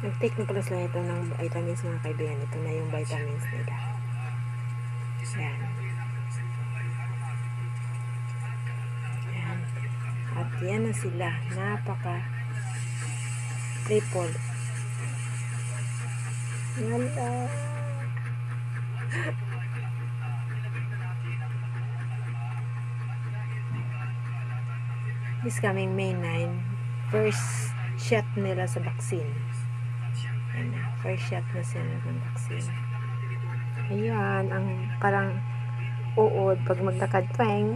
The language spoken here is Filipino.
Nag-take na pala sila ito ng vitamins mga kaibigan. Ito na yung vitamins nila. Yan. Yan. At yan na sila. Napaka triple. Yan lang. This coming May 9, first shot nila sa vaccine. Ayan na, first shot na sila ng vaccine. Ayan, ang parang uod pag maglakad twang.